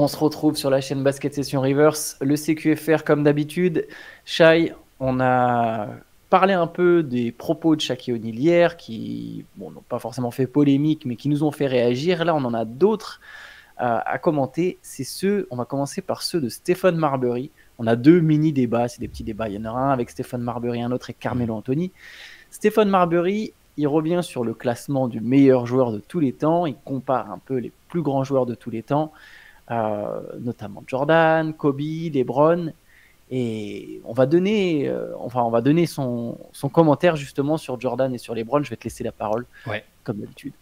On se retrouve sur la chaîne Basket Session Reverse, le CQFR comme d'habitude. Shai, on a parlé un peu des propos de Shaquille O'Neal hier qui n'ont pas forcément fait polémique, mais qui nous ont fait réagir. Là, on en a d'autres à commenter. On va commencer par ceux de Stephen Marbury. On a deux mini-débats, c'est des petits débats. Il y en a un avec Stephen Marbury, un autre avec Carmelo Anthony. Stephen Marbury, il revient sur le classement du meilleur joueur de tous les temps. Il compare un peu les plus grands joueurs de tous les temps, notamment Jordan, Kobe, LeBron. Et on va donner son commentaire justement sur Jordan et sur LeBron. Je vais te laisser la parole, comme d'habitude.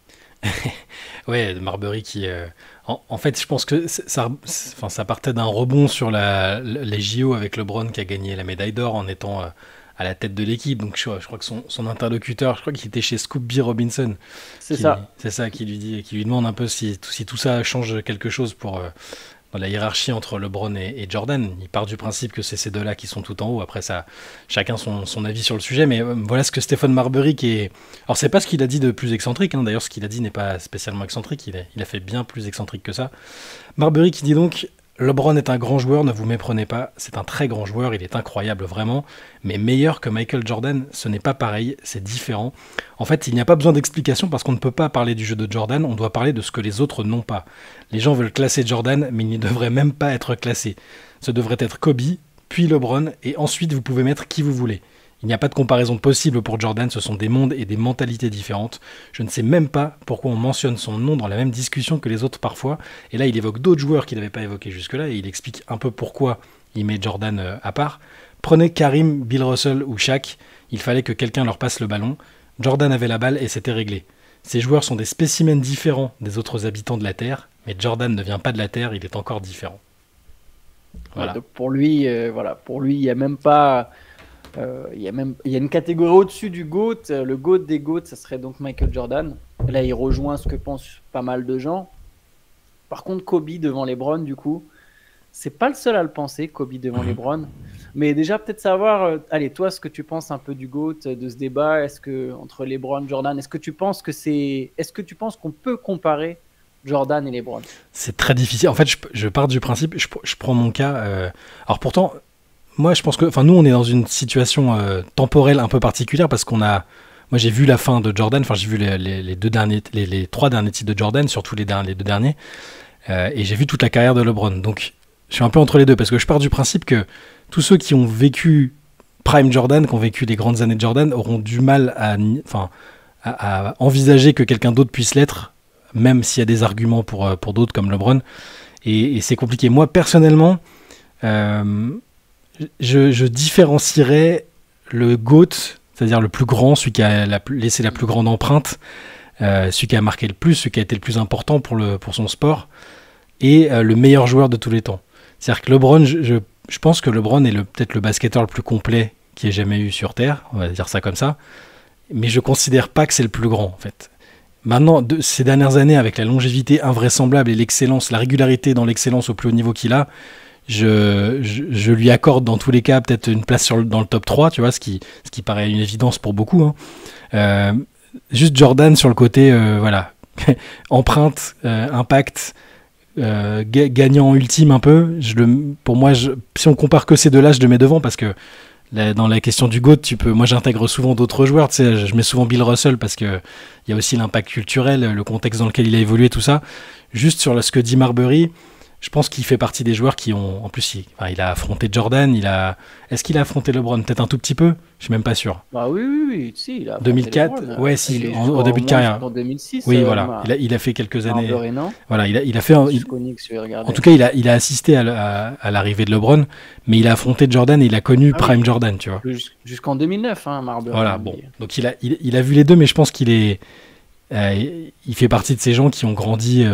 Ouais, Marbury qui... En fait, je pense que ça partait d'un rebond sur les JO avec LeBron qui a gagné la médaille d'or en étant à la tête de l'équipe. Donc je crois que son interlocuteur, je crois qu'il était chez Scoop B. Robinson. C'est ça qui lui demande un peu si tout ça change quelque chose dans la hiérarchie entre LeBron et Jordan. Il part du principe que c'est ces deux-là qui sont tout en haut. Après, ça, chacun son avis sur le sujet. Mais voilà ce que Stephen Marbury Alors, c'est pas ce qu'il a dit de plus excentrique. D'ailleurs, ce qu'il a dit n'est pas spécialement excentrique. Il a fait bien plus excentrique que ça. Marbury qui dit donc... LeBron est un grand joueur, ne vous méprenez pas, c'est un très grand joueur, il est incroyable vraiment, mais meilleur que Michael Jordan, ce n'est pas pareil, c'est différent. En fait, il n'y a pas besoin d'explication parce qu'on ne peut pas parler du jeu de Jordan, on doit parler de ce que les autres n'ont pas. Les gens veulent classer Jordan, mais il ne devrait même pas être classé. Ce devrait être Kobe, puis LeBron, et ensuite vous pouvez mettre qui vous voulez. Il n'y a pas de comparaison possible pour Jordan, ce sont des mondes et des mentalités différentes. Je ne sais même pas pourquoi on mentionne son nom dans la même discussion que les autres parfois. Et là, il évoque d'autres joueurs qu'il n'avait pas évoqués jusque-là, et il explique un peu pourquoi il met Jordan à part. Prenez Karim, Bill Russell ou Shaq, il fallait que quelqu'un leur passe le ballon. Jordan avait la balle et c'était réglé. Ces joueurs sont des spécimens différents des autres habitants de la Terre, mais Jordan ne vient pas de la Terre, il est encore différent. Voilà. Donc pour lui, il n'y a même pas... il y a une catégorie au-dessus du GOAT. Le GOAT des GOAT, ça serait donc Michael Jordan. Là, il rejoint ce que pensent pas mal de gens. Par contre, Kobe devant LeBron, du coup, c'est pas le seul à le penser, Kobe devant LeBron. Mais déjà, peut-être savoir, allez, toi, ce que tu penses un peu du GOAT, de ce débat, entre LeBron, Jordan, est-ce que tu penses qu'on peut comparer Jordan et LeBron? C'est très difficile. En fait, je pars du principe, je prends mon cas. Alors pourtant, moi, je pense que, nous, on est dans une situation temporelle un peu particulière parce moi, j'ai vu la fin de Jordan. J'ai vu les trois derniers titres de Jordan, surtout les deux derniers, et j'ai vu toute la carrière de LeBron. Donc, je suis un peu entre les deux parce que je pars du principe que tous ceux qui ont vécu Prime Jordan, qui ont vécu les grandes années de Jordan, auront du mal à envisager que quelqu'un d'autre puisse l'être, même s'il y a des arguments pour d'autres comme LeBron. Et c'est compliqué. Moi, personnellement. Je différencierais le GOAT, c'est-à-dire le plus grand, celui qui a laissé la plus grande empreinte, celui qui a marqué le plus, celui qui a été le plus important pour son sport, et le meilleur joueur de tous les temps. C'est-à-dire que LeBron, je pense que LeBron est peut-être le basketteur le plus complet qui ait jamais eu sur Terre, on va dire ça comme ça, mais je considère pas que c'est le plus grand, en fait. Maintenant, ces dernières années, avec la longévité invraisemblable et l'excellence, la régularité dans l'excellence au plus haut niveau qu'il a, je lui accorde dans tous les cas peut-être une place dans le top 3, tu vois, ce qui paraît une évidence pour beaucoup. Juste Jordan sur le côté, empreinte, impact, gagnant ultime un peu. Pour moi, si on compare que ces deux-là, je le mets devant parce que dans la question du GOAT, moi j'intègre souvent d'autres joueurs, tu sais, je mets souvent Bill Russell parce que il y a aussi l'impact culturel, le contexte dans lequel il a évolué, tout ça. Juste sur ce que dit Marbury, je pense qu'il fait partie des joueurs qui ont... En plus, il a affronté Jordan, Est-ce qu'il a affronté LeBron? Peut-être un tout petit peu? Je suis même pas sûr. Bah oui, si, il a affronté 2004, LeBron, ouais, si, au début de carrière. En 2006. Oui, voilà. Il a fait quelques années. Voilà, il a fait... En tout cas, il a assisté à l'arrivée de LeBron, mais il a affronté Jordan et il a connu Prime Jordan, tu vois. Jusqu'en 2009, Marbury. Voilà, bon. Donc il a vu les deux, mais je pense qu'il est... il fait partie de ces gens qui ont grandi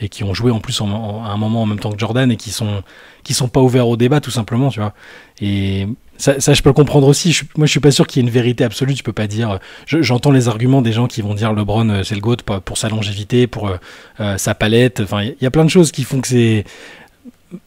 et qui ont joué en plus à un moment en même temps que Jordan et qui sont pas ouverts au débat tout simplement, tu vois. Et ça je peux le comprendre aussi. Moi je suis pas sûr qu'il y ait une vérité absolue. Tu peux pas dire. J'entends les arguments des gens qui vont dire LeBron c'est le GOAT pour sa longévité, pour sa palette. Enfin il y a plein de choses qui font que c'est.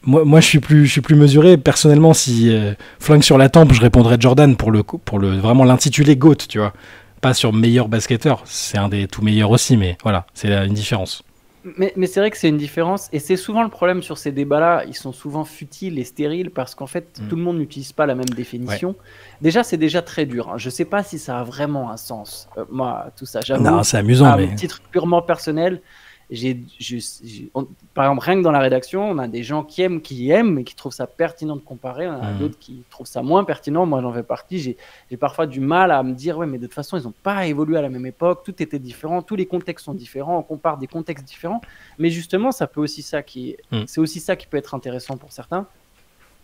Moi je suis plus mesuré personnellement. Si flingue sur la tempe, je répondrais Jordan pour vraiment l'intitulé GOAT, tu vois. Pas sur meilleur basketteur, c'est un des tout meilleurs aussi, mais voilà, c'est une différence. Mais c'est vrai que c'est une différence, et c'est souvent le problème sur ces débats-là. Ils sont souvent futiles et stériles parce qu'en fait, tout le monde n'utilise pas la même Ouais. définition. Déjà, c'est déjà très dur, hein. Je sais pas si ça a vraiment un sens. Moi, tout ça, Non, j'avoue, c'est amusant, à mais titre purement personnel, par exemple, rien que dans la rédaction, on a des gens qui aiment et qui trouvent ça pertinent de comparer. On a d'autres qui trouvent ça moins pertinent. Moi, j'en fais partie. J'ai parfois du mal à me dire, ouais, mais de toute façon, ils n'ont pas évolué à la même époque. Tout était différent. Tous les contextes sont différents. On compare des contextes différents. Mais justement, c'est aussi ça qui peut être intéressant pour certains.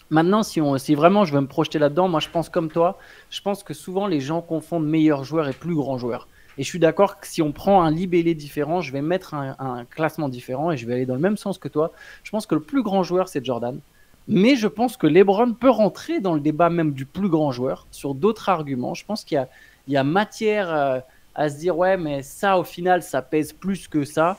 Maintenant, si vraiment je veux me projeter là-dedans, moi je pense comme toi, je pense que souvent les gens confondent meilleurs joueurs et plus grands joueurs. Et je suis d'accord que si on prend un libellé différent, je vais mettre un classement différent et je vais aller dans le même sens que toi. Je pense que le plus grand joueur, c'est Jordan. Mais je pense que LeBron peut rentrer dans le débat même du plus grand joueur sur d'autres arguments. Je pense qu'il y a matière à se dire, ouais, mais ça, au final, ça pèse plus que ça.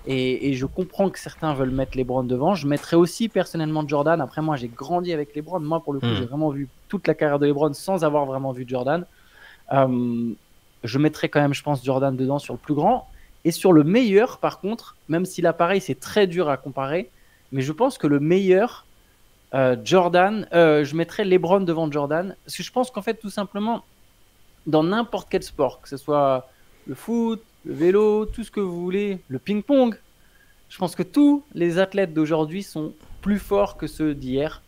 Et je comprends que certains veulent mettre LeBron devant. Je mettrais aussi personnellement Jordan. Après, moi, j'ai grandi avec LeBron. Moi, pour le coup, j'ai vraiment vu toute la carrière de LeBron sans avoir vraiment vu Jordan. Je mettrais quand même, je pense, Jordan dedans sur le plus grand. Et sur le meilleur, par contre, même si là, pareil, c'est très dur à comparer, mais je pense que le meilleur, Jordan, je mettrais LeBron devant Jordan. Parce que je pense qu'en fait, tout simplement, dans n'importe quel sport, que ce soit le foot, le vélo, tout ce que vous voulez, le ping-pong, je pense que tous les athlètes d'aujourd'hui sont plus forts que ceux d'hier.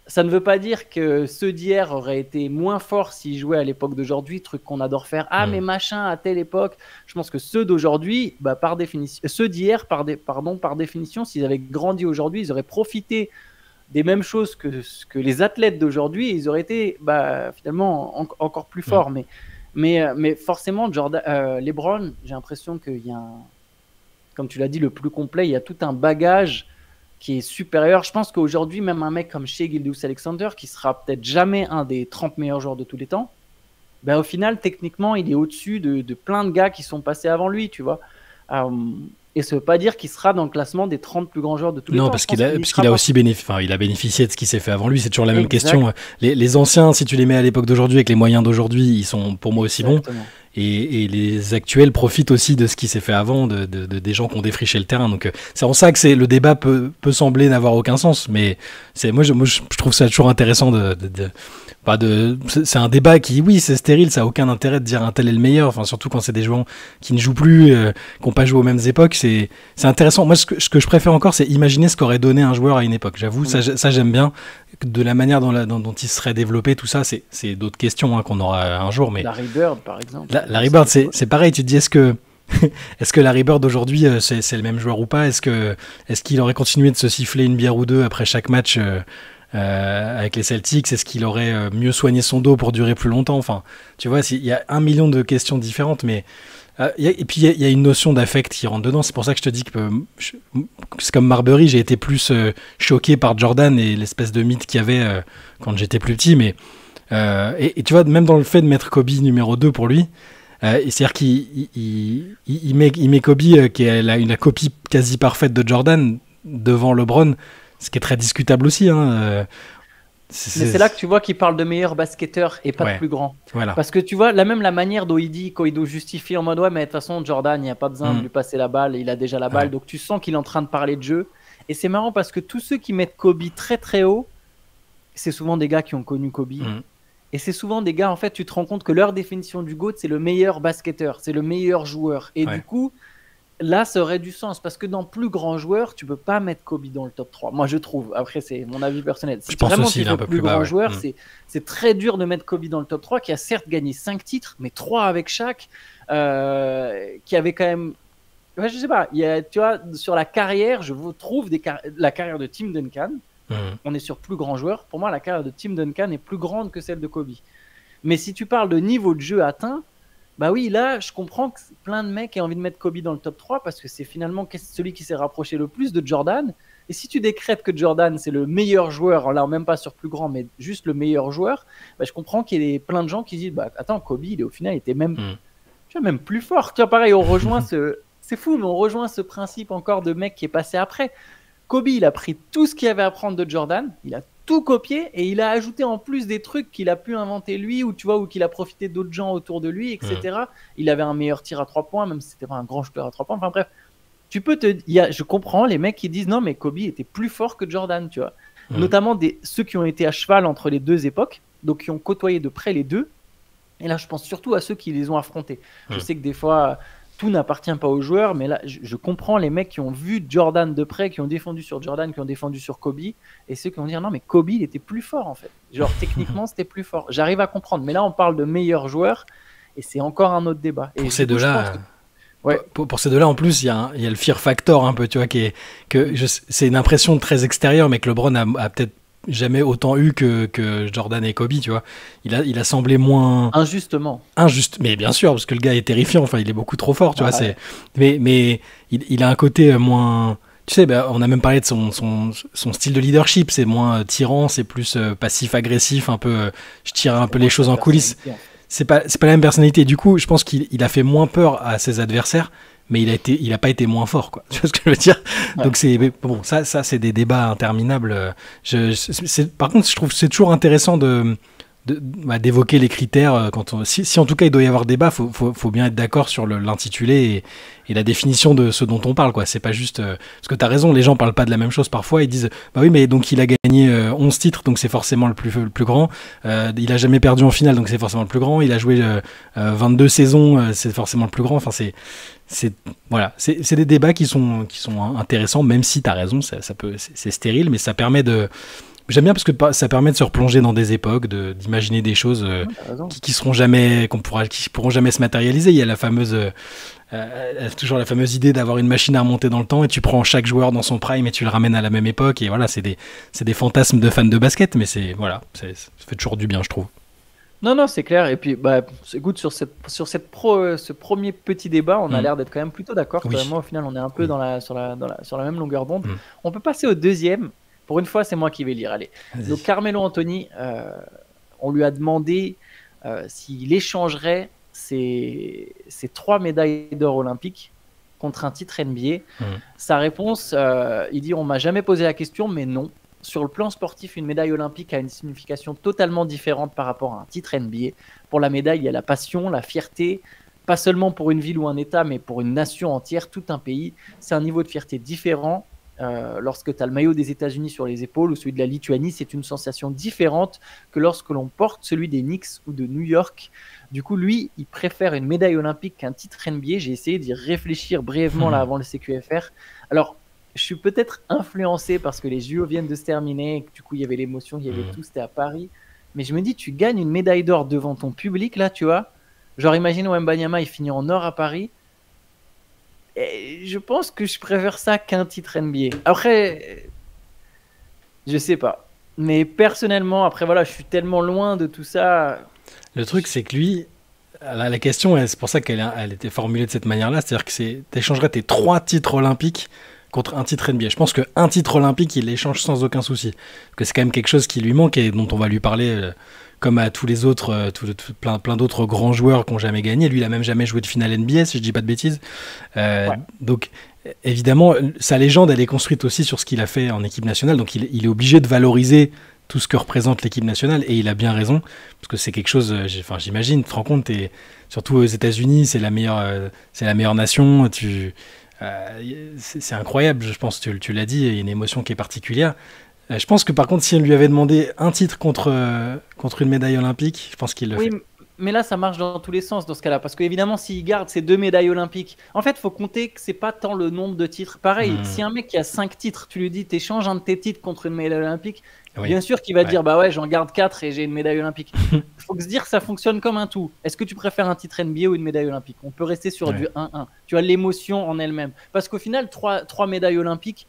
Ça ne veut pas dire que ceux d'hier auraient été moins forts s'ils jouaient à l'époque d'aujourd'hui, truc qu'on adore faire. Ah, mais machin, à telle époque. Je pense que ceux d'aujourd'hui, par définition, ceux d'hier, par définition, s'ils avaient grandi aujourd'hui, ils auraient profité des mêmes choses que les athlètes d'aujourd'hui, ils auraient été finalement encore plus forts. Mais forcément, LeBron, j'ai l'impression qu'il y a comme tu l'as dit, le plus complet. Il y a tout un bagage qui est supérieur. Je pense qu'aujourd'hui, même un mec comme Shai Gilgeous-Alexander, qui sera peut-être jamais un des 30 meilleurs joueurs de tous les temps, au final, techniquement, il est au-dessus de plein de gars qui sont passés avant lui, tu vois. Et ça ne veut pas dire qu'il sera dans le classement des 30 plus grands joueurs de tous les temps. Non, parce qu'il a aussi bénéficié de ce qui s'est fait avant lui. C'est toujours la même question. Les anciens, si tu les mets à l'époque d'aujourd'hui avec les moyens d'aujourd'hui, ils sont pour moi aussi bons. Et les actuels profitent aussi de ce qui s'est fait avant, des gens qui ont défriché le terrain. Donc c'est en ça que le débat peut sembler n'avoir aucun sens. Mais moi, je trouve ça toujours intéressant c'est un débat qui, oui, c'est stérile, ça n'a aucun intérêt de dire un tel est le meilleur, enfin, surtout quand c'est des joueurs qui ne jouent plus, qui n'ont pas joué aux mêmes époques. C'est intéressant. Moi, ce que je préfère encore, c'est imaginer ce qu'aurait donné un joueur à une époque. J'avoue, ça j'aime bien. De la manière dont il serait développé, tout ça, c'est d'autres questions qu'on aura un jour. Mais Larry Bird, par exemple. Larry Bird, c'est pareil. Tu te dis, est-ce que Larry Bird aujourd'hui, c'est le même joueur ou pas? Est-ce qu'il aurait continué de se siffler une bière ou deux après chaque match avec les Celtics? Est-ce qu'il aurait mieux soigné son dos pour durer plus longtemps? Enfin, tu vois, il y a 1 million de questions différentes, mais et puis il y a une notion d'affect qui rentre dedans. C'est pour ça que je te dis que c'est comme Marbury, j'ai été plus choqué par Jordan et l'espèce de mythe qu'il y avait quand j'étais plus petit. Mais et tu vois, même dans le fait de mettre Kobe numéro 2 pour lui, c'est-à-dire qu'il met Kobe qui est la copie quasi parfaite de Jordan devant LeBron, ce qui est très discutable aussi. Mais c'est là que tu vois qu'il parle de meilleur basketteur et pas de plus grand. Voilà. Parce que tu vois, la manière dont il dit, quand il doit justifier en mode ouais, mais de toute façon, Jordan, il n'y a pas besoin de lui passer la balle, il a déjà la balle. Donc tu sens qu'il est en train de parler de jeu. Et c'est marrant parce que tous ceux qui mettent Kobe très très haut, c'est souvent des gars qui ont connu Kobe. Et c'est souvent des gars, en fait, tu te rends compte que leur définition du GOAT, c'est le meilleur basketteur, c'est le meilleur joueur. Et du coup, là, ça aurait du sens parce que dans plus grand joueur, tu peux pas mettre Kobe dans le top 3. Moi, je trouve. Après, c'est mon avis personnel. Si vraiment tu veux plus grand joueur, c'est très dur de mettre Kobe dans le top 3, qui a certes gagné 5 titres, mais 3 avec chaque, qui avait quand même. Ouais, je sais pas. Tu vois, sur la carrière, je vous trouve la carrière de Tim Duncan. On est sur plus grand joueur. Pour moi, la carrière de Tim Duncan est plus grande que celle de Kobe. Mais si tu parles de niveau de jeu atteint, bah oui, là, je comprends que plein de mecs aient envie de mettre Kobe dans le top 3 parce que c'est finalement celui qui s'est rapproché le plus de Jordan. Et si tu décrètes que Jordan, c'est le meilleur joueur, là, même pas sur plus grand, mais juste le meilleur joueur, bah, je comprends qu'il y ait plein de gens qui disent bah, attends, Kobe, au final, il était même, tu vois, même plus fort. Tu vois, pareil, on rejoint c'est fou, mais on rejoint ce principe encore de mec qui est passé après. Kobe, il a pris tout ce qu'il y avait à prendre de Jordan, il a tout copié et il a ajouté en plus des trucs qu'il a pu inventer lui ou tu vois ou qu'il a profité d'autres gens autour de lui, etc. Il avait un meilleur tir à 3 points, même si c'était pas un grand shooter à 3 points. Enfin bref, je comprends les mecs qui disent non, mais Kobe était plus fort que Jordan, tu vois. Notamment ceux qui ont été à cheval entre les deux époques, donc qui ont côtoyé de près les deux. Et là, je pense surtout à ceux qui les ont affrontés. Je sais que des fois, tout n'appartient pas aux joueurs, mais là, je comprends les mecs qui ont vu Jordan de près, qui ont défendu sur Jordan, qui ont défendu sur Kobe, et ceux qui vont dire non, mais Kobe, il était plus fort en fait. Genre, techniquement, c'était plus fort. J'arrive à comprendre, mais là, on parle de meilleurs joueurs, et c'est encore un autre débat. Et pour ces deux-là. Ouais. Pour ces deux-là, en plus, il y a le fear factor un peu, tu vois, c'est une impression très extérieure, mais que LeBron a peut-être jamais autant eu que Jordan et Kobe, tu vois. Il a semblé moins... Injustement. Injuste, mais bien sûr, parce que le gars est terrifiant, enfin, il est beaucoup trop fort, tu vois. Ouais. Mais il a un côté moins... Tu sais, on a même parlé de son style de leadership, c'est moins tyran, c'est plus passif-agressif, un peu... je tire un peu les choses en coulisses. C'est pas la même personnalité. Du coup, je pense qu'il a fait moins peur à ses adversaires, mais il a pas été moins fort, quoi. Tu vois ce que je veux dire? Ouais. Donc ça c'est des débats interminables. Par contre, je trouve que c'est toujours intéressant d'évoquer les critères si en tout cas il doit y avoir débat, faut bien être d'accord sur l'intitulé et la définition de ce dont on parle, quoi. C'est pas juste parce que t'as raison, les gens parlent pas de la même chose parfois, ils disent bah oui, mais donc il a gagné 11 titres, donc c'est forcément le plus grand, il a jamais perdu en finale, donc c'est forcément le plus grand, il a joué 22 saisons, c'est forcément le plus grand. Enfin, c'est des débats qui sont intéressants, même si t'as raison, c'est stérile, mais ça permet de... J'aime bien parce que ça permet de se replonger dans des époques, d'imaginer des choses qui pourront jamais se matérialiser. Il y a toujours la fameuse idée d'avoir une machine à remonter dans le temps et tu prends chaque joueur dans son prime et tu le ramènes à la même époque. Et voilà, c'est des fantasmes de fans de basket, mais ça fait toujours du bien, je trouve. Non, c'est clair. Et puis, écoute, sur ce premier petit débat, on a l'air d'être quand même plutôt d'accord. Oui. Moi, au final, on est un peu sur la même longueur d'onde. On peut passer au deuxième. Pour une fois, c'est moi qui vais lire. Allez. Donc, Carmelo Anthony, on lui a demandé s'il échangerait ses 3 médailles d'or olympiques contre un titre NBA. Sa réponse, il dit: on m'a jamais posé la question, mais non. Sur le plan sportif, une médaille olympique a une signification totalement différente par rapport à un titre NBA. Pour la médaille, il y a la passion, la fierté, pas seulement pour une ville ou un État, mais pour une nation entière, tout un pays. C'est un niveau de fierté différent. Lorsque tu as le maillot des États-Unis sur les épaules ou celui de la Lituanie, c'est une sensation différente que lorsque l'on porte celui des Knicks ou de New York. Du coup, lui, il préfère une médaille olympique qu'un titre NBA. J'ai essayé d'y réfléchir brièvement là avant le CQFR. Alors, je suis peut-être influencé parce que les JO viennent de se terminer et que du coup, il y avait l'émotion, il y avait tout, c'était à Paris. Mais je me dis, tu gagnes une médaille d'or devant ton public, là, tu vois. Genre, imagine Wembanyama, il finit en or à Paris. Et je pense que je préfère ça qu'un titre NBA. Après, je sais pas. Mais personnellement, après, voilà, je suis tellement loin de tout ça. Le truc, c'est que lui, la question, c'est pour ça qu'elle était formulée de cette manière-là, c'est-à-dire que t'échangerais tes 3 titres olympiques contre un titre NBA. Je pense qu'un titre olympique, il l'échange sans aucun souci. Parce que c'est quand même quelque chose qui lui manque et dont on va lui parler comme à tous les autres, plein d'autres grands joueurs qui n'ont jamais gagné. Lui, il n'a même jamais joué de finale NBA, si je ne dis pas de bêtises. Donc, évidemment, sa légende, elle est construite aussi sur ce qu'il a fait en équipe nationale. Donc, il est obligé de valoriser tout ce que représente l'équipe nationale. Et il a bien raison, parce que c'est quelque chose, j'imagine, tu te rends compte, surtout aux États-Unis, c'est la meilleure nation. C'est incroyable, je pense, tu l'as dit, il y a une émotion qui est particulière. Je pense que par contre, si on lui avait demandé un titre contre une médaille olympique, je pense qu'il le fait. Mais là, ça marche dans tous les sens dans ce cas-là. Parce qu'évidemment, s'il garde ces 2 médailles olympiques, en fait, il faut compter que c'est pas tant le nombre de titres. Pareil, si un mec qui a 5 titres, tu lui dis t'échanges un de tes titres contre une médaille olympique, bien sûr qu'il va dire bah ouais, j'en garde 4 et j'ai une médaille olympique. Il faut se dire que ça fonctionne comme un tout. Est-ce que tu préfères un titre NBA ou une médaille olympique? On peut rester sur du 1-1. Tu as l'émotion en elle-même. Parce qu'au final, 3 médailles olympiques,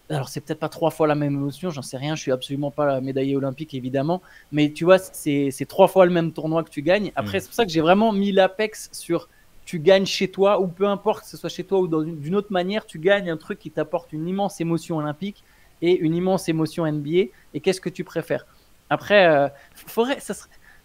alors c'est peut-être pas 3 fois la même émotion, j'en sais rien, je suis absolument pas la médaillée olympique évidemment, mais tu vois, c'est 3 fois le même tournoi que tu gagnes. Après, c'est pour ça que j'ai vraiment mis l'apex sur tu gagnes chez toi, ou peu importe que ce soit chez toi ou d'une autre manière, tu gagnes un truc qui t'apporte une immense émotion olympique et une immense émotion NBA. Et qu'est-ce que tu préfères? Après,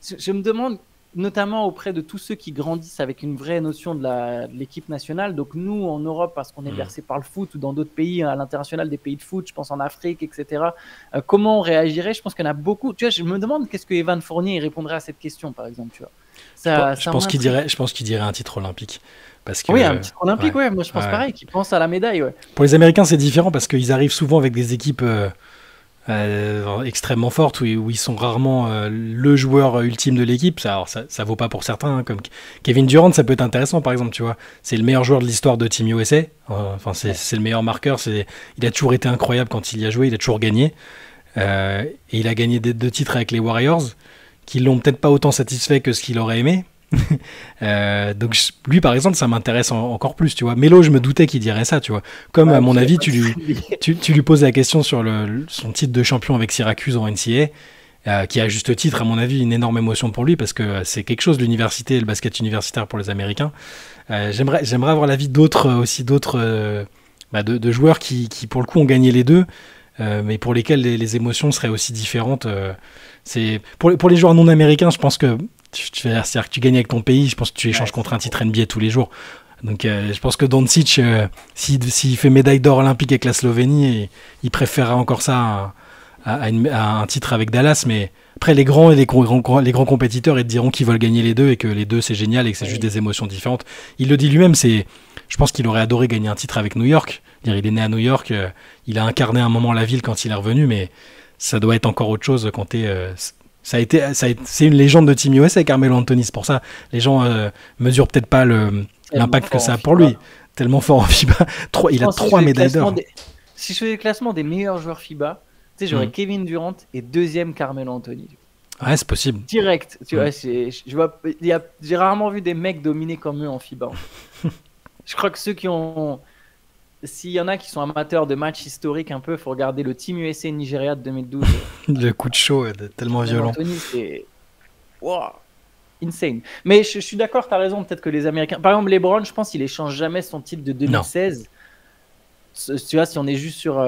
je me demande, notamment auprès de tous ceux qui grandissent avec une vraie notion de l'équipe nationale. Donc nous, en Europe, parce qu'on est bercé par le foot, ou dans d'autres pays, à l'international, des pays de foot, je pense en Afrique, etc. Comment on réagirait? Je pense qu'il y en a beaucoup. Tu vois, je me demande qu'est-ce que Evan Fournier répondrait à cette question, par exemple. Tu vois. Je pense qu'il dirait un titre olympique. Parce que, oui, un titre olympique, ouais, moi je pense pareil, qu'ils pensent à la médaille. Ouais. Pour les Américains, c'est différent parce qu'ils arrivent souvent avec des équipes extrêmement fortes où ils sont rarement le joueur ultime de l'équipe. Ça vaut pas pour certains, hein, comme Kevin Durant, ça peut être intéressant par exemple, tu vois. C'est le meilleur joueur de l'histoire de Team USA. Enfin, c'est le meilleur marqueur. Il a toujours été incroyable quand il y a joué. Il a toujours gagné. Et il a gagné 2 titres avec les Warriors, qui l'ont peut-être pas autant satisfait que ce qu'il aurait aimé. Donc lui par exemple ça m'intéresse encore plus, tu vois. Melo, je me doutais qu'il dirait ça, tu vois. Comme à mon avis tu lui poses la question sur son titre de champion avec Syracuse en NCAA, qui a à juste titre à mon avis une énorme émotion pour lui parce que c'est quelque chose l'université, le basket universitaire pour les Américains. J'aimerais avoir l'avis d'autres de joueurs qui pour le coup ont gagné les deux, mais pour lesquels les émotions seraient aussi différentes. C'est pour les joueurs non américains, je pense que c'est-à-dire que tu gagnes avec ton pays, je pense que tu échanges contre un titre NBA tous les jours. Donc je pense que Doncic, s'il fait médaille d'or olympique avec la Slovénie, il préférera encore ça à un titre avec Dallas. Mais après, les grands grands compétiteurs, ils te diront qu'ils veulent gagner les deux et que les deux c'est génial et que c'est juste des émotions différentes. Il le dit lui-même, je pense qu'il aurait adoré gagner un titre avec New York. Il est né à New York, il a incarné un moment la ville quand il est revenu, mais ça doit être encore autre chose quand t'es... c'est une légende de Team USA, Carmelo Anthony. C'est pour ça les gens mesurent peut-être pas l'impact que ça a pour lui. Tellement fort en FIBA. Il a 3 médailles d'or. Si je fais le classement des meilleurs joueurs FIBA, tu sais, j'aurais Kevin Durant et deuxième Carmelo Anthony. Ouais, c'est possible. Direct. Tu vois, j'ai rarement vu des mecs dominés comme eux en FIBA. Je crois que ceux qui ont... S'il y en a qui sont amateurs de matchs historiques un peu, il faut regarder le Team USA Nigeria de 2012. Le coup de chaud est tellement violent. Anthony, c'est... Wow, insane. Mais je suis d'accord, tu as raison, peut-être que les Américains... Par exemple, LeBron, je pense qu'il échange jamais son titre de 2016. Non. Tu vois, si on est juste sur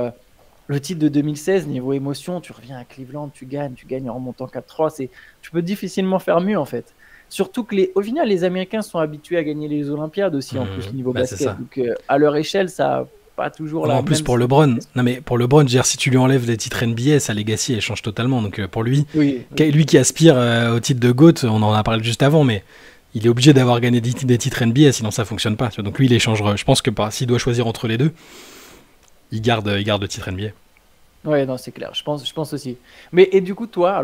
le titre de 2016, niveau émotion, tu reviens à Cleveland, tu gagnes en remontant 4-3. Tu peux difficilement faire mieux, en fait. Surtout que au final, les Américains sont habitués à gagner les Olympiades aussi, en plus, niveau basket. Donc, à leur échelle, ça n'a pas toujours la même... En plus, pour LeBron, je veux dire, si tu lui enlèves les titres NBA, sa legacy, elle change totalement. Donc, pour lui, lui qui aspire au titre de GOAT, on en a parlé juste avant, mais il est obligé d'avoir gagné des titres NBA, sinon ça ne fonctionne pas. Donc, lui, il échangera. Je pense que s'il doit choisir entre les deux, il garde le titre NBA. Ouais, non, c'est clair. Je pense aussi. Mais, et du coup, toi,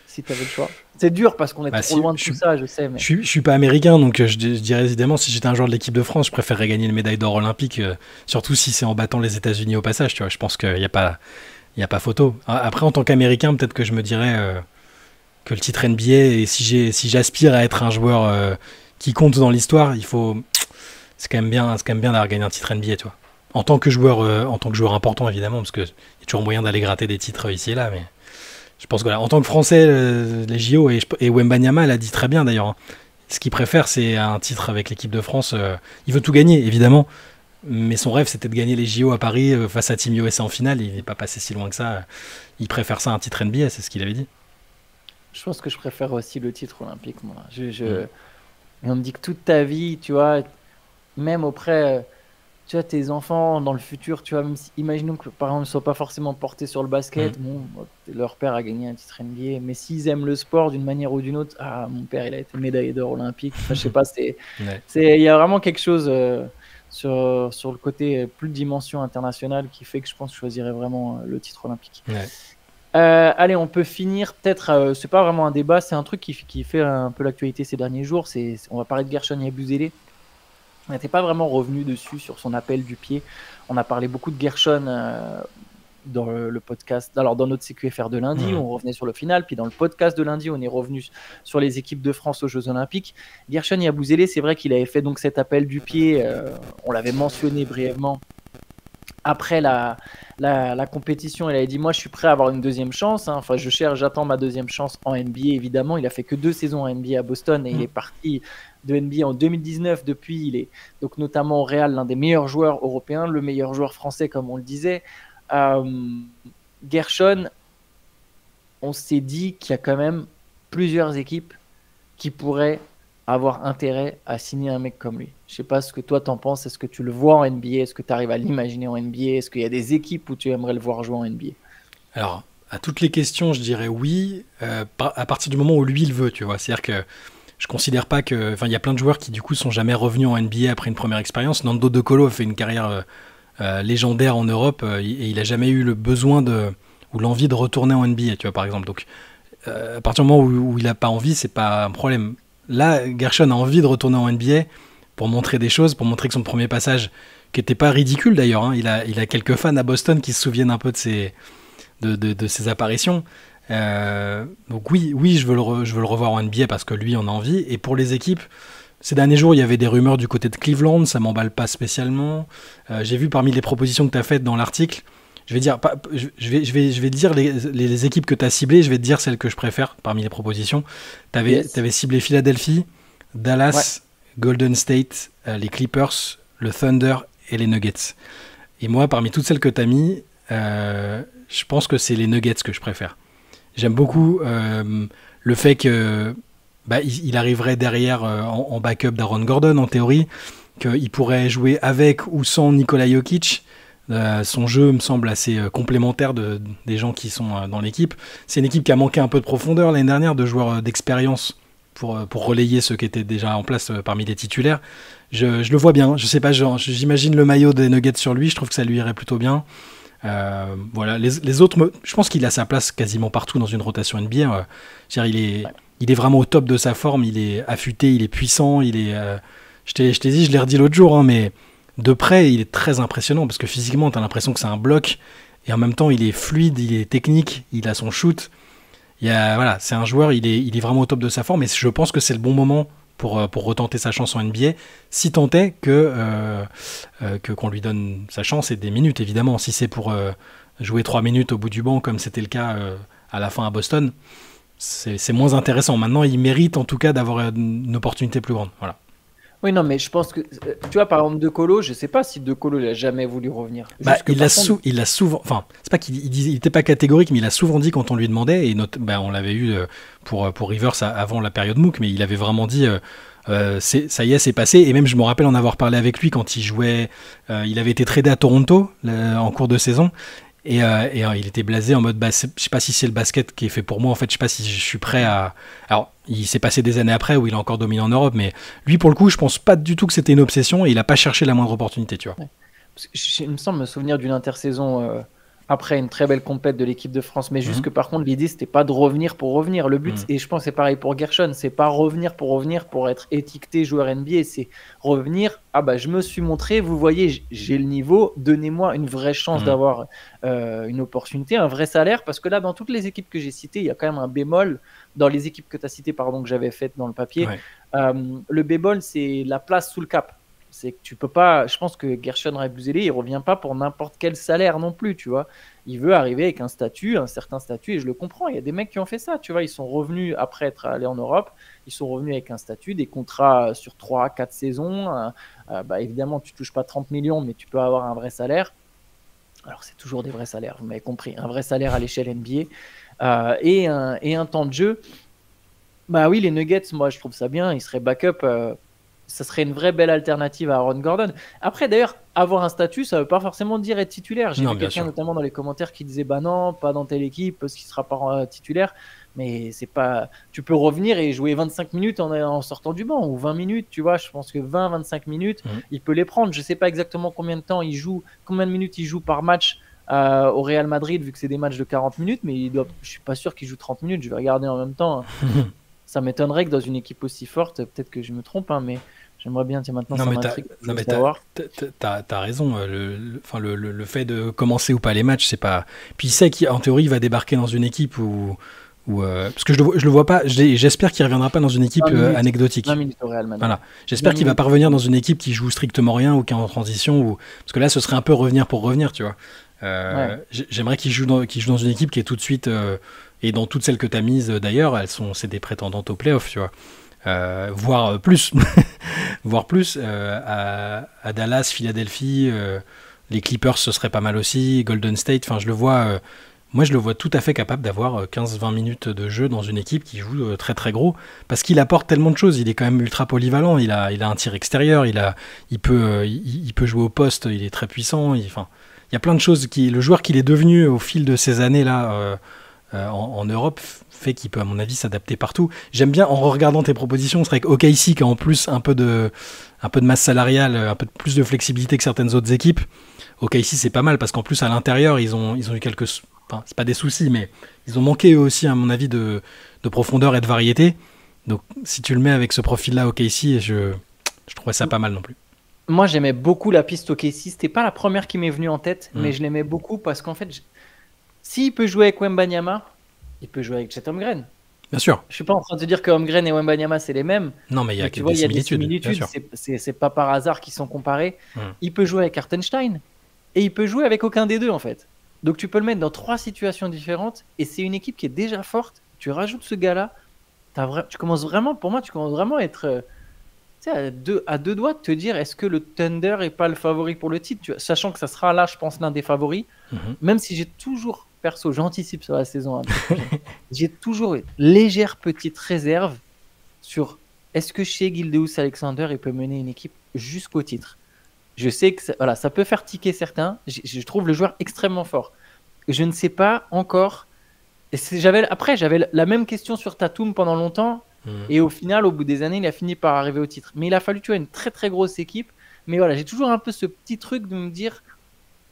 si tu avais le choix. C'est dur parce qu'on est trop loin de tout ça, je sais. Mais... Je suis pas américain, donc je dirais évidemment, si j'étais un joueur de l'équipe de France, je préférerais gagner une médaille d'or olympique, surtout si c'est en battant les États-Unis au passage. Tu vois, je pense qu'il n'y a pas photo. Après, en tant qu'Américain, peut-être que je me dirais que le titre NBA, et si j'aspire à être un joueur qui compte dans l'histoire, c'est quand même bien d'avoir gagné un titre NBA, tu vois. En tant que joueur important, évidemment, parce qu'il y a toujours moyen d'aller gratter des titres ici et là, mais... Je pense que en tant que Français, les JO et Wembanyama l'a dit très bien d'ailleurs. Hein. Ce qu'il préfère, c'est un titre avec l'équipe de France. Il veut tout gagner, évidemment. Mais son rêve, c'était de gagner les JO à Paris face à Team USA en finale. Il n'est pas passé si loin que ça. Il préfère ça à un titre NBA, c'est ce qu'il avait dit. Je pense que je préfère aussi le titre olympique, moi. Mais on me dit que toute ta vie, tu vois, même auprès... Tu vois, tes enfants dans le futur, tu vois, même si, imaginons que par exemple ils ne soient pas forcément portés sur le basket, leur père a gagné un titre NBA, mais s'ils aiment le sport d'une manière ou d'une autre, mon père il a été médaillé d'or olympique, enfin, je sais pas, il y a vraiment quelque chose sur le côté plus de dimension internationale qui fait que je pense que je choisirais vraiment le titre olympique. Ouais. Allez, on peut finir peut-être, c'est pas vraiment un débat, c'est un truc qui fait un peu l'actualité ces derniers jours, on va parler de Guerschon Yabusele. On n'était pas vraiment revenu dessus sur son appel du pied. On a parlé beaucoup de Guerschon dans le podcast. Alors, dans notre CQFR de lundi, on revenait sur le final. Puis dans le podcast de lundi, on est revenu sur les équipes de France aux Jeux Olympiques. Guerschon Yabusele, c'est vrai qu'il avait fait donc cet appel du pied. On l'avait mentionné brièvement. Après la compétition, il avait dit moi je suis prêt à avoir une deuxième chance. Hein. Enfin, j'attends ma deuxième chance en NBA évidemment. Il a fait que 2 saisons en NBA à Boston et il est parti de NBA en 2019. Depuis, il est donc notamment au Real l'un des meilleurs joueurs européens, le meilleur joueur français comme on le disait. Guerschon, on s'est dit qu'il y a quand même plusieurs équipes qui pourraient avoir intérêt à signer un mec comme lui. Je sais pas ce que toi t'en penses. Est-ce que tu le vois en NBA? Est-ce que tu arrives à l'imaginer en NBA? Est-ce qu'il y a des équipes où tu aimerais le voir jouer en NBA? Alors, À toutes les questions, je dirais oui, à partir du moment où lui, il veut, tu vois. C'est-à-dire que je considère pas que... Enfin, il y a plein de joueurs qui, du coup, sont jamais revenus en NBA après une première expérience. Nando De Colo a fait une carrière légendaire en Europe et il a jamais eu le besoin ou l'envie de retourner en NBA, tu vois, par exemple. Donc, à partir du moment où il a pas envie, c'est pas un problème. Là, Gershon a envie de retourner en NBA pour montrer des choses, pour montrer que son premier passage, qui était pas ridicule d'ailleurs, hein, il a quelques fans à Boston qui se souviennent un peu de ses apparitions. Donc oui, je veux le revoir en NBA parce que lui en a envie. Et pour les équipes, ces derniers jours, il y avait des rumeurs du côté de Cleveland, ça m'emballe pas spécialement. J'ai vu parmi les propositions que tu as faites dans l'article, je vais te dire les équipes que tu as ciblées, je vais te dire celles que je préfère parmi les propositions. Tu avais ciblé Philadelphie, Dallas, Golden State, les Clippers, le Thunder et les Nuggets. Et moi, parmi toutes celles que tu as mis, je pense que c'est les Nuggets que je préfère. J'aime beaucoup le fait que il arriverait derrière en backup d'Aaron Gordon, en théorie, qu'il pourrait jouer avec ou sans Nikola Jokic. Son jeu me semble assez complémentaire des gens qui sont dans l'équipe. C'est une équipe qui a manqué un peu de profondeur l'année dernière, de joueurs d'expérience pour relayer ceux qui étaient déjà en place parmi les titulaires. Je le vois bien, je sais pas, j'imagine le maillot des Nuggets sur lui, je trouve que ça lui irait plutôt bien. Voilà, les autres, je pense qu'il a sa place quasiment partout dans une rotation NBA. Il est vraiment au top de sa forme, il est affûté, il est puissant, je t'ai dit, je l'ai redit l'autre jour, hein, mais de près, il est très impressionnant parce que physiquement, t'as l'impression que c'est un bloc et en même temps, il est fluide, il est technique, il a son shoot. Voilà, c'est un joueur, il est vraiment au top de sa forme et je pense que c'est le bon moment pour retenter sa chance en NBA, si tant est qu'on lui donne sa chance et des minutes, évidemment. Si c'est pour jouer 3 minutes au bout du banc, comme c'était le cas à la fin à Boston, c'est moins intéressant. Maintenant, il mérite en tout cas d'avoir une opportunité plus grande. Voilà. Oui, non, mais je pense que, tu vois, par exemple, De Colo, je sais pas si De Colo, il a jamais voulu revenir. Il a souvent, enfin, c'est pas il était pas catégorique, mais il a souvent dit quand on lui demandait, et on l'avait eu pour Rivers avant la période MOOC, mais il avait vraiment dit, ça y est, c'est passé, et même je me rappelle en avoir parlé avec lui quand il jouait, il avait été tradé à Toronto en cours de saison, et il était blasé en mode, je sais pas si c'est le basket qui est fait pour moi, en fait, je sais pas si je suis prêt à... Alors, il s'est passé des années après où il a encore dominé en Europe, mais lui, pour le coup, je pense pas du tout que c'était une obsession et il a pas cherché la moindre opportunité, tu vois. Ouais. Il me semble me souvenir d'une intersaison après une très belle compète de l'équipe de France, mais juste que par contre, l'idée, c'était pas de revenir pour revenir. Le but, et je pense que c'est pareil pour Gershon, c'est pas revenir pour être étiqueté joueur NBA, c'est revenir, je me suis montré, vous voyez, j'ai le niveau, donnez-moi une vraie chance d'avoir une opportunité, un vrai salaire, parce que là, dans toutes les équipes que j'ai citées, il y a quand même un bémol. Dans les équipes que tu as citées, que j'avais faites dans le papier, le bémol, c'est la place sous le cap. C'est que tu peux pas. Je pense que Gershon Rebuzele, il revient pas pour n'importe quel salaire non plus, tu vois. Il veut arriver avec un certain statut, et je le comprends. Il y a des mecs qui ont fait ça, tu vois. Ils sont revenus après être allés en Europe, ils sont revenus avec un statut, des contrats sur 3-4 saisons. Évidemment, tu touches pas 30 millions, mais tu peux avoir un vrai salaire. Alors, c'est toujours des vrais salaires, vous m'avez compris. Un vrai salaire à l'échelle NBA et un temps de jeu. Bah oui, les Nuggets, moi, je trouve ça bien. Ils seraient backup. Ça serait une vraie belle alternative à Aaron Gordon. Après, d'ailleurs, avoir un statut, ça ne veut pas forcément dire être titulaire. J'ai vu quelqu'un notamment dans les commentaires qui disait non, pas dans telle équipe parce qu'il ne sera pas titulaire. Mais c'est pas. Tu peux revenir et jouer 25 minutes en sortant du banc ou 20 minutes, tu vois. Je pense que 20-25 minutes, il peut les prendre. Je ne sais pas exactement combien de minutes il joue par match au Real Madrid, vu que c'est des matchs de 40 minutes, mais je ne suis pas sûr qu'il joue 30 minutes. Je vais regarder en même temps. Ça m'étonnerait que dans une équipe aussi forte, peut-être que je me trompe, mais j'aimerais bien, maintenant, ça m'intrigue. T'as raison. Le fait de commencer ou pas les matchs, c'est pas. Puis il sait qu'en théorie, il va débarquer dans une équipe où parce que je le vois pas. J'espère qu'il reviendra pas dans une équipe anecdotique. 20 minutes au Real Madrid. Voilà. J'espère qu'il va pas revenir dans une équipe qui joue strictement rien ou qui est en transition, parce que là, ce serait un peu revenir pour revenir, tu vois. J'aimerais qu'il joue dans une équipe qui est tout de suite. Et dans toutes celles que tu as mises, d'ailleurs, c'est des prétendantes au playoff, tu vois. Voire plus. Voire plus. À Dallas, Philadelphie, les Clippers, ce serait pas mal aussi. Golden State, enfin, je le vois tout à fait capable d'avoir 15-20 minutes de jeu dans une équipe qui joue très très gros. Parce qu'il apporte tellement de choses. Il est quand même ultra polyvalent. Il a un tir extérieur. Il peut jouer au poste. Il est très puissant. Il y a plein de choses. Le joueur qu'il est devenu au fil de ces années-là... en Europe fait qu'il peut, à mon avis, s'adapter partout. J'aime bien, en regardant tes propositions, c'est vrai qu'OKC, qui a en plus un peu de masse salariale, un peu plus de flexibilité que certaines autres équipes, OKC, c'est pas mal, parce qu'en plus, à l'intérieur, ils ont eu quelques... Enfin, c'est pas des soucis, mais ils ont manqué eux aussi, à mon avis, de profondeur et de variété. Donc, si tu le mets avec ce profil-là, OKC, je trouvais ça pas mal non plus. Moi, j'aimais beaucoup la piste OKC. C'était pas la première qui m'est venue en tête, mais je l'aimais beaucoup parce qu'en fait, s'il peut jouer avec Wembanyama, il peut jouer avec Chet Holmgren. Bien sûr. Je suis pas en train de te dire que Holmgren et Wembanyama, c'est les mêmes. Non, mais il y a tu vois, il y a des similitudes. C'est pas par hasard qu'ils sont comparés. Il peut jouer avec Hartenstein et il peut jouer avec aucun des deux, en fait. Donc, tu peux le mettre dans 3 situations différentes et c'est une équipe qui est déjà forte. Tu rajoutes ce gars-là, tu commences vraiment, pour moi, à être... à deux doigts de te dire est-ce que le Thunder est pas le favori pour le titre, sachant que ça sera là, je pense, l'un des favoris. Même si j'ai toujours, perso, j'anticipe sur la saison 1, j'ai toujours une légère petite réserve sur est-ce que chez Gilgeous-Alexander il peut mener une équipe jusqu'au titre. Je sais que ça peut faire tiquer certains. Je trouve le joueur extrêmement fort. Je ne sais pas encore. J'avais la même question sur Tatum pendant longtemps. Et au final, au bout des années, il a fini par arriver au titre. Mais il a fallu, tu vois, une très très grosse équipe. Mais voilà, j'ai toujours un peu ce petit truc de me dire,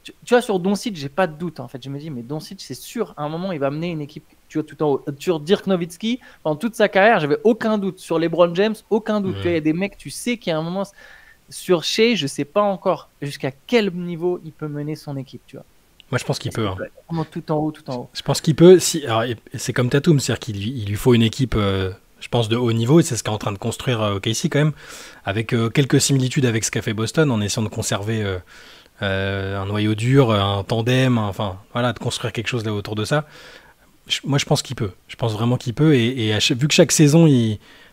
tu vois, sur Doncic, j'ai pas de doute. En fait, je me dis, mais Doncic, c'est sûr, à un moment, il va mener une équipe. Tu vois, tout en haut. Sur Dirk Nowitzki, pendant toute sa carrière, j'avais aucun doute. Sur LeBron James, aucun doute. Tu vois, il y a des mecs, tu sais qu'il y a un moment. Sur Shea, je sais pas encore jusqu'à quel niveau il peut mener son équipe, tu vois. Moi, je pense qu'il peut. Vraiment tout en haut, tout en haut. Je pense qu'il peut. Alors, c'est comme Tatum, c'est-à-dire qu'il lui faut une équipe, je pense, de haut niveau, et c'est ce qu'est en train de construire OKC quand même, avec quelques similitudes avec ce qu'a fait Boston, en essayant de conserver un noyau dur, un tandem, enfin, voilà, de construire quelque chose là autour de ça. Moi, je pense qu'il peut. Je pense vraiment qu'il peut, et vu que chaque saison,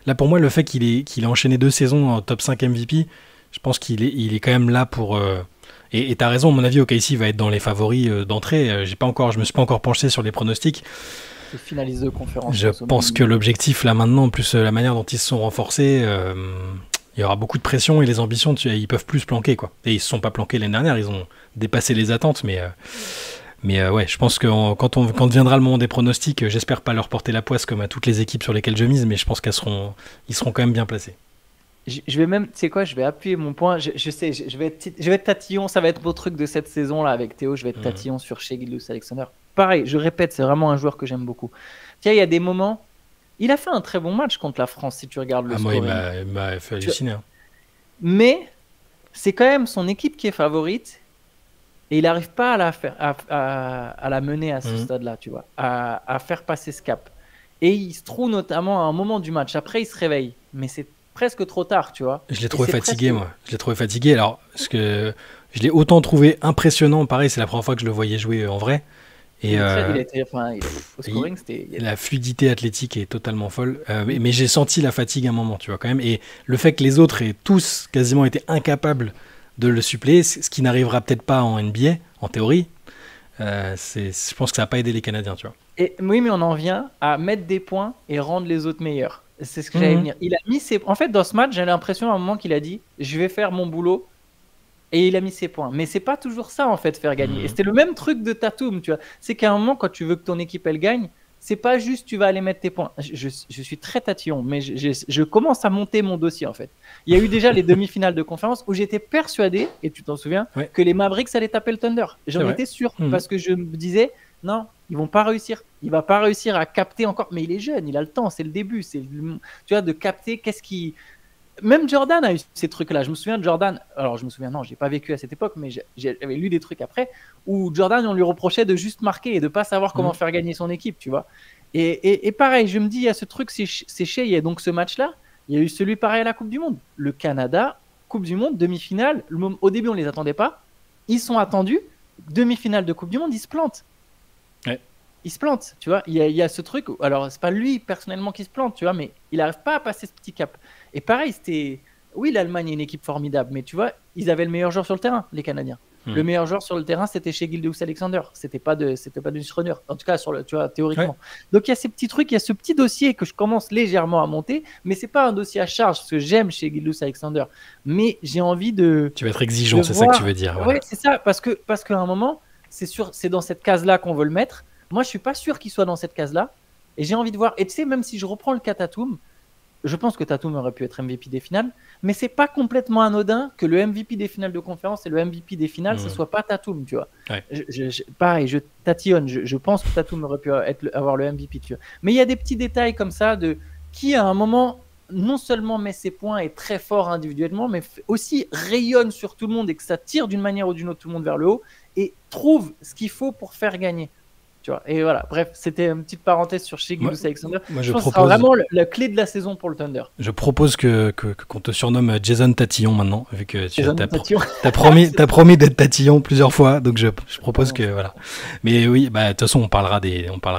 là, pour moi, le fait qu'il ait enchaîné 2 saisons en top 5 MVP, je pense qu'il est quand même là pour... Et t'as raison, à mon avis, OKC va être dans les favoris d'entrée. Je me suis pas encore penché sur les pronostics. C'est finaliste de conférence. Je pense que l'objectif, là, maintenant, en plus la manière dont ils se sont renforcés, il y aura beaucoup de pression et les ambitions, ils peuvent plus se planquer, quoi. Et ils se sont pas planqués l'année dernière, ils ont dépassé les attentes, mais ouais, je pense que quand viendra le moment des pronostics, j'espère pas leur porter la poisse comme à toutes les équipes sur lesquelles je mise, mais je pense qu'ils seront quand même bien placés. Je vais même, tu sais quoi, je vais appuyer mon point. Je sais, je vais être tatillon. Ça va être vos trucs de cette saison-là avec Théo. Je vais être tatillon sur Shea Gilgeous-Alexander. Pareil, je répète, c'est vraiment un joueur que j'aime beaucoup. Tiens, il y a des moments. Il a fait un très bon match contre la France, si tu regardes le scoring. Moi, il m'a fait halluciner. Mais c'est quand même son équipe qui est favorite. Et il n'arrive pas à la mener à ce stade-là, tu vois, à faire passer ce cap. Et il se trouve notamment à un moment du match. Après, il se réveille. Mais c'est presque trop tard, tu vois. Je l'ai trouvé fatigué, moi. Je l'ai trouvé fatigué. Alors, parce que je l'ai autant trouvé impressionnant. Pareil, c'est la première fois que je le voyais jouer en vrai. Et au scoring, la fluidité athlétique est totalement folle. Mais j'ai senti la fatigue à un moment, tu vois, quand même. Et le fait que les autres aient tous quasiment été incapables de le suppléer, ce qui n'arrivera peut-être pas en NBA, en théorie, je pense que ça n'a pas aidé les Canadiens, tu vois. Oui, mais on en vient à mettre des points et rendre les autres meilleurs. C'est ce que j'allais venir. Il a mis en fait, dans ce match, j'ai l'impression à un moment qu'il a dit « je vais faire mon boulot » et il a mis ses points. Mais c'est pas toujours ça, en fait, faire gagner. Et c'était le même truc de Tatum, tu vois. C'est qu'à un moment, quand tu veux que ton équipe, elle gagne, c'est pas juste tu vas aller mettre tes points. Je suis très tatillon, mais je commence à monter mon dossier, en fait. Il y a eu déjà les demi-finales de conférence où j'étais persuadé, et tu t'en souviens, que les Mavericks allaient taper le Thunder. J'en étais sûr, parce que je me disais « non, ils vont pas réussir. Il va pas réussir à capter encore. » Mais il est jeune, il a le temps, c'est le début. Tu vois, de capter qu'est-ce qui... Même Jordan a eu ces trucs-là. Je me souviens de Jordan. Alors, je me souviens, non, j'ai pas vécu à cette époque, mais j'avais lu des trucs après où Jordan, on lui reprochait de juste marquer et de pas savoir comment faire gagner son équipe, tu vois. Et pareil, je me dis, il y a ce truc, c'est Shea. Il y a donc ce match-là. Il y a eu celui pareil à la Coupe du Monde. Le Canada, Coupe du Monde, demi-finale. Au début, on les attendait pas. Ils sont attendus. Demi-finale de Coupe du Monde, ils se plantent. Ouais. Il se plante, tu vois. Il y a ce truc. Alors, c'est pas lui personnellement qui se plante, tu vois, mais il n'arrive pas à passer ce petit cap. Et pareil, oui, l'Allemagne est une équipe formidable, mais tu vois, ils avaient le meilleur joueur sur le terrain, les Canadiens. Le meilleur joueur sur le terrain, c'était Shea Gilgeous-Alexander. C'était pas de Schroeder. En tout cas, tu vois, théoriquement. Ouais. Donc, il y a ces petits trucs, il y a ce petit dossier que je commence légèrement à monter, mais c'est pas un dossier à charge, parce que j'aime Shea Gilgeous-Alexander. Mais j'ai envie de... Tu vas être exigeant, c'est ça que tu veux dire. Ouais, c'est ça, parce qu'à un moment, c'est sûr, c'est dans cette case-là qu'on veut le mettre. Moi, je suis pas sûr qu'il soit dans cette case-là. Et j'ai envie de voir. Et tu sais, même si je reprends le cas Tatum, je pense que Tatum aurait pu être MVP des finales, mais c'est pas complètement anodin que le MVP des finales de conférence et le MVP des finales, ce soit pas Tatum, tu vois. Ouais. Pareil, je tatillonne. Je pense que Tatum aurait pu avoir le MVP, tu vois. Mais il y a des petits détails comme ça de qui, à un moment, non seulement met ses points et est très fort individuellement, mais aussi rayonne sur tout le monde et que ça tire d'une manière ou d'une autre tout le monde vers le haut et trouve ce qu'il faut pour faire gagner. Tu vois. Et voilà, bref, c'était une petite parenthèse sur Shai Gilgeous-Alexander. Je pense que ce sera vraiment la clé de la saison pour le Thunder. Je propose qu'on te surnomme Jason Tatillon maintenant, vu que tu as promis d'être Tatillon plusieurs fois, donc je propose que voilà. Mais oui, de toute façon, on parlera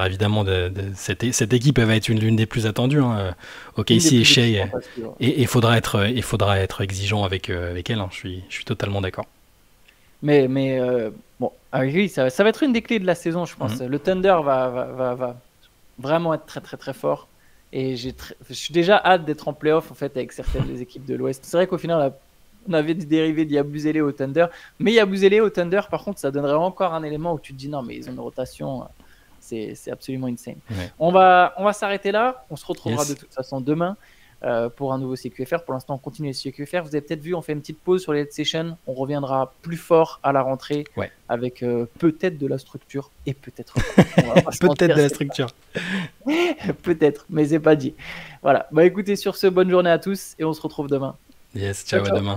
évidemment de cette équipe, elle va être l'une des plus attendues. Hein, OKC et Shai, et il faudra être exigeant avec elle. Hein, je suis totalement d'accord. Mais bon, oui, ça va être une des clés de la saison, je pense. Le Thunder va vraiment être très très très fort. Et je suis déjà hâte d'être en playoff en fait avec certaines des équipes de l'Ouest. C'est vrai qu'au final, on avait dérivé d'Yabusele au Thunder. Mais Yabusele au Thunder, par contre, ça donnerait encore un élément où tu te dis non, mais ils ont une rotation, c'est absolument insane. Ouais. On va s'arrêter là. On se retrouvera de toute façon demain. Pour un nouveau CQFR. Pour l'instant, on continue les CQFR. Vous avez peut-être vu, on fait une petite pause sur les Head Sessions. On reviendra plus fort à la rentrée avec peut-être de la structure et peut-être peut-être de la structure. Peut-être, mais c'est pas dit. Voilà. Écoutez, sur ce, bonne journée à tous et on se retrouve demain. Yes, ciao. À demain.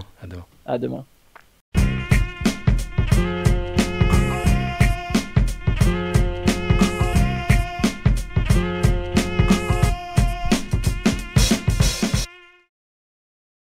À demain.